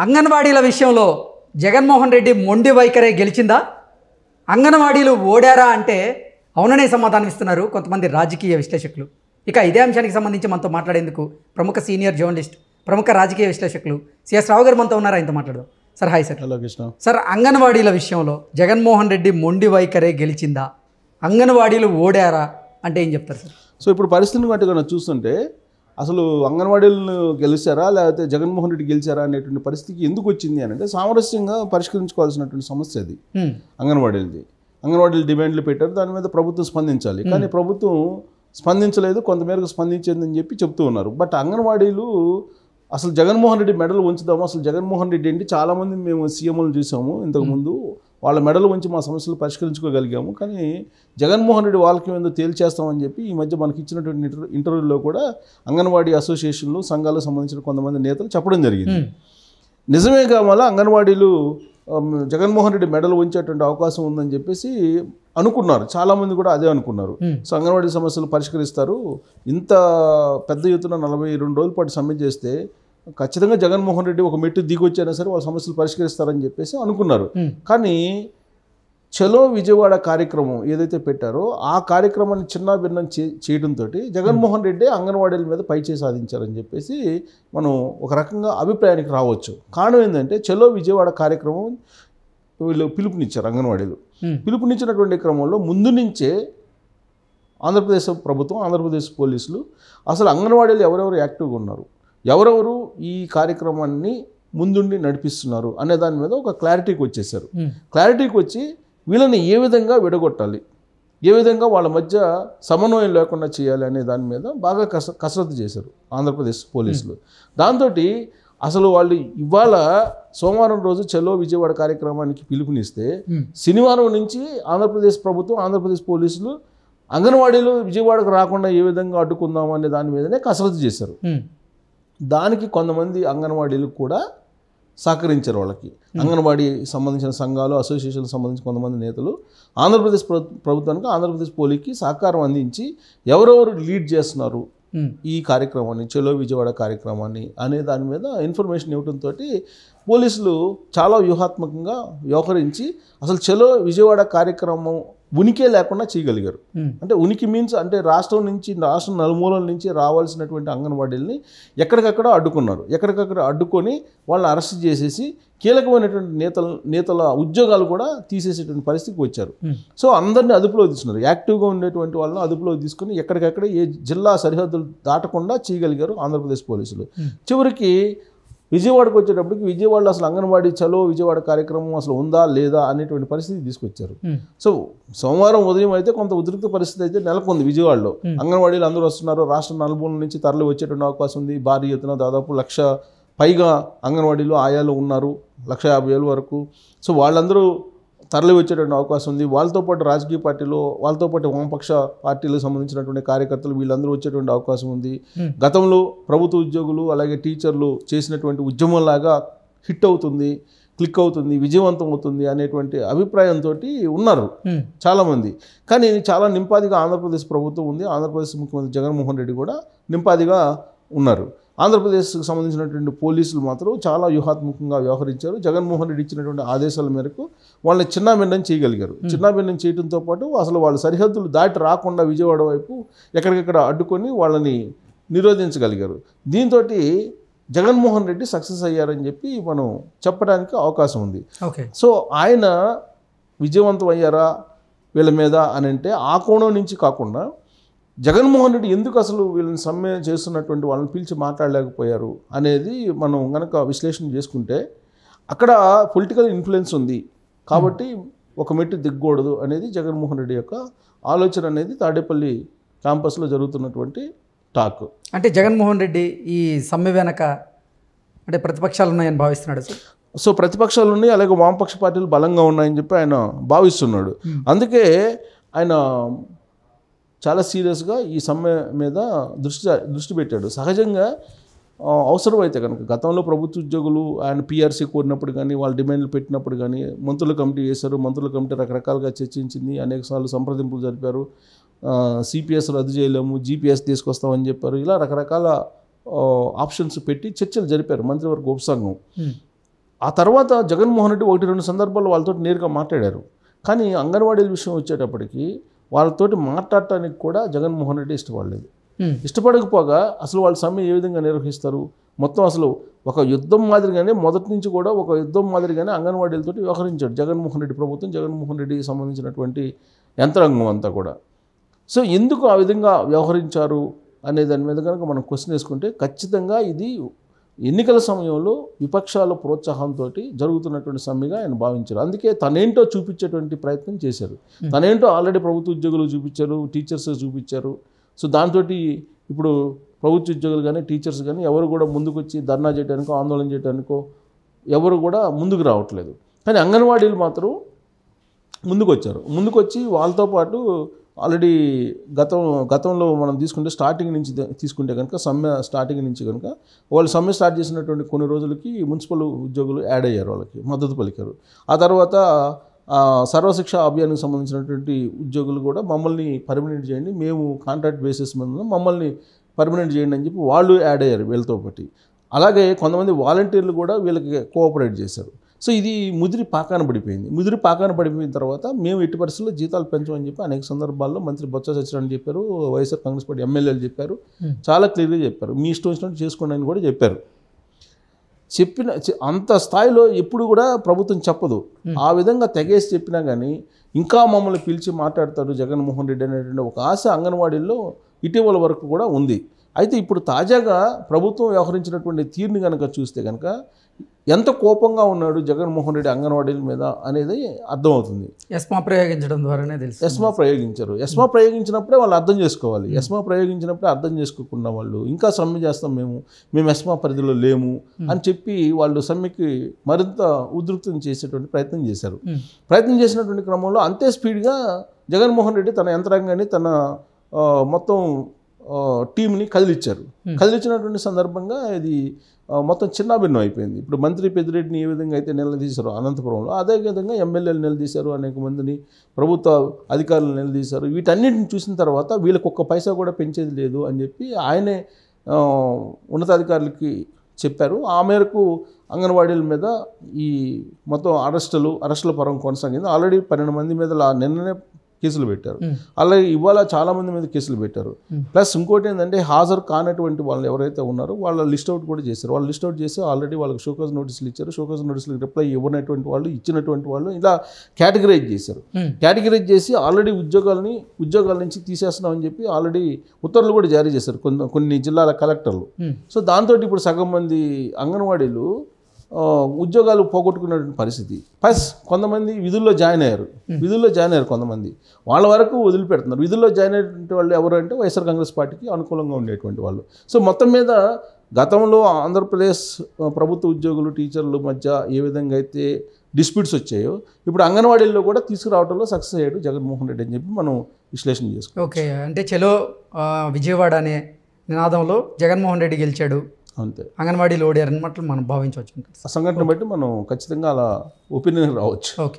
అంగన్వాడీల విషయంలో జగన్మోహన్ రెడ్డి మొండి వైఖరే గెలిచిందా? అంగన్వాడీలు ఓడారా అంటే అవుననే సమాధానం ఇస్తున్నారు కొంతమంది రాజకీయ విశ్లేషకులు. ఇక ఇదే అంశానికి సంబంధించి మనతో మాట్లాడేందుకు ప్రముఖ సీనియర్ జర్నలిస్ట్, ప్రముఖ రాజకీయ విశ్లేషకులు సిఎస్ రావు గారు మనతో ఉన్నారు. ఆయనతో మాట్లాడదాం. Sir hi sir. Hello Krishna. Sir, అంగన్వాడీల విషయంలో జగన్మోహన్ రెడ్డి మొండి వైఖరే గెలిచిందా? అంగన్వాడీలు ఓడారా అంటే ఏం చెప్తారు సార్? సో ఇప్పుడు పరిస్థితిని బట్టి కన్నా చూస్తుంటే అసలు అంగన్వాడీలను గెలిచారా లేకపోతే జగన్మోహన్ రెడ్డి గెలిచారా అనేటువంటి పరిస్థితికి ఎందుకు వచ్చింది అని అంటే సామరస్యంగా పరిష్కరించుకోవాల్సినటువంటి సమస్య అది. అంగన్వాడీలది అంగన్వాడీలు డిమాండ్లు పెట్టారు, దాని మీద ప్రభుత్వం స్పందించాలి. కానీ ప్రభుత్వం స్పందించలేదు, కొంతమేరకు స్పందించిందని చెప్పి చెప్తూ ఉన్నారు. బట్ అంగన్వాడీలు అసలు జగన్మోహన్ రెడ్డి మెడలు ఉంచుదాము, అసలు జగన్మోహన్ రెడ్డి ఏంటి, చాలామంది మేము సీఎంలు చూసాము ఇంతకుముందు, వాళ్ళ మెడలు ఉంచి మా సమస్యలు పరిష్కరించుకోగలిగాము, కానీ జగన్మోహన్ రెడ్డి వాళ్ళకి ఏందో తేల్చేస్తామని చెప్పి ఈ మధ్య మనకి ఇచ్చినటువంటి ఇంటర్వ్యూలో కూడా అంగన్వాడీ అసోసియేషన్లు సంఘాలకు సంబంధించిన కొంతమంది నేతలు చెప్పడం జరిగింది. నిజమే కావాలా అంగన్వాడీలు జగన్మోహన్ రెడ్డి మెడలు ఉంచేటువంటి అవకాశం ఉందని చెప్పేసి అనుకున్నారు, చాలామంది కూడా అదే అనుకున్నారు. సో అంగన్వాడీ సమస్యలు పరిష్కరిస్తారు, ఇంత పెద్ద ఎత్తున 42 రోజుల పాటు సమ్మె చేస్తే ఖచ్చితంగా జగన్మోహన్ రెడ్డి ఒక మెట్టు దిగొచ్చైనా సరే వాళ్ళ సమస్యలు పరిష్కరిస్తారని చెప్పేసి అనుకున్నారు. కానీ చలో విజయవాడ కార్యక్రమం ఏదైతే పెట్టారో ఆ కార్యక్రమాన్ని చిన్నాభిన్నం చేయడంతో జగన్మోహన్ రెడ్డి అంగన్వాడీల మీద పైచేయి సాధించారని చెప్పేసి మనం ఒక రకంగా అభిప్రాయానికి రావచ్చు. కారణం ఏంటంటే చలో విజయవాడ కార్యక్రమం వీళ్ళు పిలుపునిచ్చారు. అంగన్వాడీలు పిలుపునిచ్చినటువంటి క్రమంలో ముందు నుంచే ఆంధ్రప్రదేశ్ ప్రభుత్వం, ఆంధ్రప్రదేశ్ పోలీసులు అసలు అంగన్వాడీలు ఎవరెవరు యాక్టివ్గా ఉన్నారు, ఎవరెవరు ఈ కార్యక్రమాన్ని ముందుండి నడిపిస్తున్నారు అనే దాని మీద ఒక క్లారిటీకి వచ్చేసారు. క్లారిటీకి వచ్చి వీళ్ళని ఏ విధంగా విడగొట్టాలి, ఏ విధంగా వాళ్ళ మధ్య సమన్వయం లేకుండా చేయాలి అనే దాని మీద బాగా కసరత్తు చేశారు ఆంధ్రప్రదేశ్ పోలీసులు. దాంతో అసలు వాళ్ళు ఇవాళ సోమవారం రోజు చలో విజయవాడ కార్యక్రమానికి పిలుపునిస్తే శనివారం నుంచి ఆంధ్రప్రదేశ్ ప్రభుత్వం, ఆంధ్రప్రదేశ్ పోలీసులు అంగన్వాడీలు విజయవాడకు రాకుండా ఏ విధంగా అడ్డుకుందాం అనే దాని మీదనే కసరత్తు చేశారు. దానికి కొంతమంది అంగన్వాడీలు కూడా సహకరించారు. వాళ్ళకి అంగన్వాడీ సంబంధించిన సంఘాలు, అసోసియేషన్లకు సంబంధించిన కొంతమంది నేతలు ఆంధ్రప్రదేశ్ ప్రభుత్వానికి, ఆంధ్రప్రదేశ్ పోలీస్కి సహకారం అందించి ఎవరెవరు లీడ్ చేస్తున్నారు ఈ కార్యక్రమాన్ని, చలో విజయవాడ కార్యక్రమాన్ని అనే దాని మీద ఇన్ఫర్మేషన్ ఇవ్వడంతో పోలీసులు చాలా వ్యూహాత్మకంగా వ్యవహరించి అసలు చలో విజయవాడ కార్యక్రమం ఉనికే లేకుండా చేయగలిగారు. అంటే ఉనికి మీన్స్ అంటే రాష్ట్రం నలుమూలల నుంచి రావాల్సినటువంటి అంగన్వాడీలని ఎక్కడికక్కడ అడ్డుకున్నారు. ఎక్కడికక్కడ అడ్డుకొని వాళ్ళని అరెస్ట్ చేసేసి కీలకమైనటువంటి నేతల ఉద్యోగాలు కూడా తీసేసేటువంటి పరిస్థితికి వచ్చారు. సో అందరినీ అదుపులో తీసుకున్నారు, యాక్టివ్గా ఉండేటువంటి వాళ్ళని అదుపులో తీసుకుని ఎక్కడికక్కడ ఏ జిల్లా సరిహద్దులు దాటకుండా చేయగలిగారు ఆంధ్రప్రదేశ్ పోలీసులు. చివరికి విజయవాడకు వచ్చేటప్పటికి విజయవాడలో అసలు అంగన్వాడీ చలో విజయవాడ కార్యక్రమం అసలు ఉందా లేదా అనేటువంటి పరిస్థితి తీసుకొచ్చారు. సో సోమవారం ఉదయం అయితే కొంత ఉద్రిక్త పరిస్థితి అయితే నెలకొంది విజయవాడలో. అంగన్వాడీలు అందరూ వస్తున్నారు, రాష్ట్ర నలుమూలల నుంచి తరలి వచ్చేటువంటి అవకాశం ఉంది. భారీ ఎత్తున దాదాపు 1,00,000 పైగా అంగన్వాడీలు ఆయాలు ఉన్నారు, 1,50,000 వరకు. సో వాళ్ళందరూ తరలి వచ్చేటువంటి అవకాశం ఉంది. వాళ్ళతో పాటు రాజకీయ పార్టీలు, వాళ్ళతో పాటు వామపక్ష పార్టీలకు సంబంధించినటువంటి కార్యకర్తలు వీళ్ళందరూ వచ్చేటువంటి అవకాశం ఉంది. గతంలో ప్రభుత్వ ఉద్యోగులు అలాగే టీచర్లు చేసినటువంటి ఉద్యమంలాగా హిట్ అవుతుంది, క్లిక్ అవుతుంది, విజయవంతం అవుతుంది అనేటువంటి అభిప్రాయంతో ఉన్నారు చాలామంది. కానీ చాలా నింపాదిగా ఆంధ్రప్రదేశ్ ప్రభుత్వం ఉంది, ఆంధ్రప్రదేశ్ ముఖ్యమంత్రి జగన్మోహన్ రెడ్డి కూడా నింపాదిగా ఉన్నారు. ఆంధ్రప్రదేశ్కి సంబంధించినటువంటి పోలీసులు మాత్రం చాలా వ్యూహాత్మకంగా వ్యవహరించారు. జగన్మోహన్ రెడ్డి ఇచ్చినటువంటి ఆదేశాల మేరకు వాళ్ళని చిన్నాభిన్నం చేయగలిగారు. చిన్నాభిన్నం చేయడంతో పాటు అసలు వాళ్ళ సరిహద్దులు దాటి రాకుండా విజయవాడ వైపు ఎక్కడికెక్కడ అడ్డుకొని వాళ్ళని నిరోధించగలిగారు. దీంతో జగన్మోహన్ రెడ్డి సక్సెస్ అయ్యారని చెప్పి మనం చెప్పడానికి అవకాశం ఉంది. సో ఆయన విజయవంతం అయ్యారా వీళ్ళ మీద అని అంటే ఆ కోణం నుంచి కాకుండా జగన్మోహన్ రెడ్డి ఎందుకు అసలు వీళ్ళని సమ్మె చేస్తున్నటువంటి వాళ్ళని పిలిచి మాట్లాడలేకపోయారు అనేది మనం కనుక విశ్లేషణ చేసుకుంటే అక్కడ పొలిటికల్ ఇన్ఫ్లుయెన్స్ ఉంది కాబట్టి ఒక మెట్టు దిగ్గకూడదు అనేది జగన్మోహన్ రెడ్డి యొక్క ఆలోచన అనేది తాడేపల్లి క్యాంపస్లో జరుగుతున్నటువంటి టాక్. అంటే జగన్మోహన్ రెడ్డి ఈ సమ్మె వెనక అంటే ప్రతిపక్షాలు ఉన్నాయని భావిస్తున్నాడు సార్. సో ప్రతిపక్షాలు ఉన్నాయి, అలాగే వామపక్ష పార్టీలు బలంగా ఉన్నాయని చెప్పి ఆయన భావిస్తున్నాడు. అందుకే ఆయన చాలా సీరియస్గా ఈ సమ్మె మీద దృష్టి పెట్టాడు. సహజంగా అవసరమైతే కనుక గతంలో ప్రభుత్వ ఉద్యోగులు ఆయన పిఆర్సీ కోరినప్పుడు కానీ, వాళ్ళ డిమాండ్లు పెట్టినప్పుడు కానీ మంత్రుల కమిటీ వేశారు. మంత్రుల కమిటీ రకరకాలుగా చర్చించింది, అనేకసార్లు సంప్రదింపులు జరిపారు. సిపిఎస్ రద్దు చేయలేము, జీపీఎస్ తీసుకొస్తామని చెప్పారు. ఇలా రకరకాల ఆప్షన్స్ పెట్టి చర్చలు జరిపారు మంత్రివర్గ ఉపసంఘం. ఆ తర్వాత జగన్మోహన్ రెడ్డి 1-2 సందర్భాల్లో వాళ్ళతో నేరుగా మాట్లాడారు. కానీ అంగన్వాడీల విషయం వచ్చేటప్పటికి వాళ్ళతోటి మాట్లాడటానికి కూడా జగన్మోహన్ రెడ్డి ఇష్టపడలేదు. ఇష్టపడకపోగా అసలు వాళ్ళ సమ్మె ఏ విధంగా నిర్వహిస్తారు, మొత్తం అసలు ఒక యుద్ధం మాదిరిగానే మొదటి నుంచి కూడా ఒక యుద్ధం మాదిరిగానే అంగన్వాడీలతో వ్యవహరించాడు జగన్మోహన్ రెడ్డి ప్రభుత్వం, జగన్మోహన్ రెడ్డికి సంబంధించినటువంటి యంత్రాంగం అంతా కూడా. సో ఎందుకు ఆ విధంగా వ్యవహరించారు అనే దాని మీద కనుక మనం క్వశ్చన్ వేసుకుంటే ఖచ్చితంగా ఇది ఎన్నికల సమయంలో విపక్షాల ప్రోత్సాహంతో జరుగుతున్నటువంటి సమ్మెగా ఆయన భావించారు. అందుకే తనేంటో చూపించేటువంటి ప్రయత్నం చేశారు. తనేంటో ఆల్రెడీ ప్రభుత్వ ఉద్యోగులు చూపించారు, టీచర్స్ చూపించారు. సో దాంతో ఇప్పుడు ప్రభుత్వ ఉద్యోగులు కానీ టీచర్స్ కానీ ఎవరు కూడా ముందుకు వచ్చి ధర్నా చేయడానికో ఆందోళన చేయడానికో ఎవరు కూడా ముందుకు రావట్లేదు. కానీ అంగన్వాడీలు మాత్రం ముందుకు వచ్చారు. ముందుకు వచ్చి వాళ్ళతో పాటు ఆల్రెడీ గతంలో మనం తీసుకుంటే స్టార్టింగ్ నుంచి తీసుకుంటే కనుక సమ్మె స్టార్టింగ్ నుంచి కనుక వాళ్ళు సమ్మె స్టార్ట్ చేసినటువంటి కొన్ని రోజులకి మున్సిపల్ ఉద్యోగులు యాడ్ అయ్యారు, వాళ్ళకి మద్దతు పలికారు. ఆ తర్వాత సర్వశిక్ష అభియాన్కి సంబంధించినటువంటి ఉద్యోగులు కూడా మమ్మల్ని పర్మనెంట్ చేయండి, మేము కాంట్రాక్ట్ బేసిస్ మీద మమ్మల్ని పర్మనెంట్ చేయండి అని చెప్పి వాళ్ళు యాడ్ అయ్యారు వీళ్ళతో పాటు. అలాగే కొంతమంది వాలంటీర్లు కూడా వీళ్ళకి కోఆపరేట్ చేశారు. సో ఇది ముదిరి పాకాన పడిపోయింది. ముదిరి పాకాన పడిపోయిన తర్వాత మేము ఎట్టి పరిస్థితుల్లో జీతాలు పెంచమని చెప్పి అనేక సందర్భాల్లో మంత్రి బొత్స సత్యనారాయణ చెప్పారు, వైఎస్ఆర్ కాంగ్రెస్ పార్టీ ఎమ్మెల్యేలు చెప్పారు, చాలా క్లియర్గా చెప్పారు. మీ ఇష్టం వచ్చినట్టు చేసుకోండి అని కూడా చెప్పారు. అంత స్థాయిలో ఎప్పుడు కూడా ప్రభుత్వం చెప్పదు. ఆ విధంగా తెగేసి చెప్పినా కానీ ఇంకా మమ్మల్ని పిలిచి మాట్లాడతాడు జగన్మోహన్ రెడ్డి అనేటువంటి ఒక ఆశ అంగన్వాడీల్లో ఇటీవల వరకు కూడా ఉంది. అయితే ఇప్పుడు తాజాగా ప్రభుత్వం వ్యవహరించినటువంటి తీరుని కనుక చూస్తే కనుక ఎంత కోపంగా ఉన్నాడు జగన్మోహన్ రెడ్డి అంగన్వాడీల మీద అనేది అర్థమవుతుంది. ఎస్మా ప్రయోగించడం ద్వారానే తెలుసు. ఎస్మా ప్రయోగించారు. ఎస్మా ప్రయోగించినప్పుడే వాళ్ళు అర్థం చేసుకోవాలి. ఎస్మా ప్రయోగించినప్పుడే అర్థం చేసుకోకుండా వాళ్ళు ఇంకా సమ్మె చేస్తాం మేము ఎస్మా పరిధిలో లేము అని చెప్పి వాళ్ళు సమ్మెకి మరింత ఉధృతం చేసేటువంటి ప్రయత్నం చేశారు. ప్రయత్నం చేసినటువంటి క్రమంలో అంతే స్పీడ్గా జగన్మోహన్ రెడ్డి తన యంత్రాంగాన్ని తన మొత్తం టీంని కదిలిచ్చినటువంటి సందర్భంగా ఇది మొత్తం చిన్నాభిన్నం అయిపోయింది. ఇప్పుడు మంత్రి పెద్దిరెడ్డిని ఏ విధంగా అయితే నిలదీశారో అనంతపురంలో, అదే విధంగా ఎమ్మెల్యేలు నిలదీశారు, అనేక మందిని ప్రభుత్వ అధికారులు నిలదీశారు. వీటన్నిటిని చూసిన తర్వాత వీళ్ళకి ఒక్క పైసా కూడా పెంచేది లేదు అని చెప్పి ఆయనే ఉన్నతాధికారులకి చెప్పారు. ఆ మేరకు అంగన్వాడీల మీద ఈ మొత్తం అరెస్టుల పరం కొనసాగింది. ఆల్రెడీ 12 మంది మీద నిన్ననే కేసులు పెట్టారు. అలాగే ఇవాళ చాలామంది మీద కేసులు పెట్టారు. ప్లస్ ఇంకోటి ఏంటంటే హాజరు కానటువంటి వాళ్ళు ఎవరైతే ఉన్నారో వాళ్ళ లిస్ట్ అవుట్ కూడా చేశారు. వాళ్ళు లిస్ట్ అవుట్ చేసి ఆల్రెడీ వాళ్ళకి షోకాజ్ నోటీసులు ఇచ్చారు. షోకాజ్ నోటీసులకు రిప్లై ఇవ్వనటువంటి వాళ్ళు, ఇచ్చినటువంటి వాళ్ళు ఇలా కేటగిరైజ్ చేశారు. కేటగిరైజ్ చేసి ఆల్రెడీ ఉద్యోగాల నుంచి తీసేస్తున్నామని చెప్పి ఆల్రెడీ ఉత్తర్వులు కూడా జారీ చేశారు కొన్ని జిల్లాల కలెక్టర్లు. సో దాంతో ఇప్పుడు సగం మంది అంగన్వాడీలు ఉద్యోగాలు పోగొట్టుకున్నటువంటి పరిస్థితి. ప్లస్ కొంతమంది విధుల్లో జాయిన్ అయ్యారు కొంతమంది, వాళ్ళ వరకు వదిలిపెడుతున్నారు. విధుల్లో జాయిన్ అయినటువంటి వాళ్ళు ఎవరు అంటే వైఎస్ఆర్ కాంగ్రెస్ పార్టీకి అనుకూలంగా ఉండేటువంటి వాళ్ళు. సో మొత్తం మీద గతంలో ఆంధ్రప్రదేశ్ ప్రభుత్వ ఉద్యోగులు టీచర్ల మధ్య ఏ విధంగా అయితే డిస్ప్యూట్స్ వచ్చాయో ఇప్పుడు అంగన్వాడీల్లో కూడా తీసుకురావడంలో సక్సెస్ అయ్యాడు జగన్మోహన్ రెడ్డి అని చెప్పి మనం విశ్లేషణ చేసుకోవాలి. ఓకే, అంటే చలో విజయవాడ అనే నినాదంలో జగన్మోహన్ రెడ్డి గెలిచాడు, అంతే, అంగన్వాడీలు ఓడారన్నట్లు మనం భావించవచ్చు. ఆ సంఘటన బట్టి మనం ఖచ్చితంగా అలా ఒపీనియన్ రావచ్చు. ఓకే.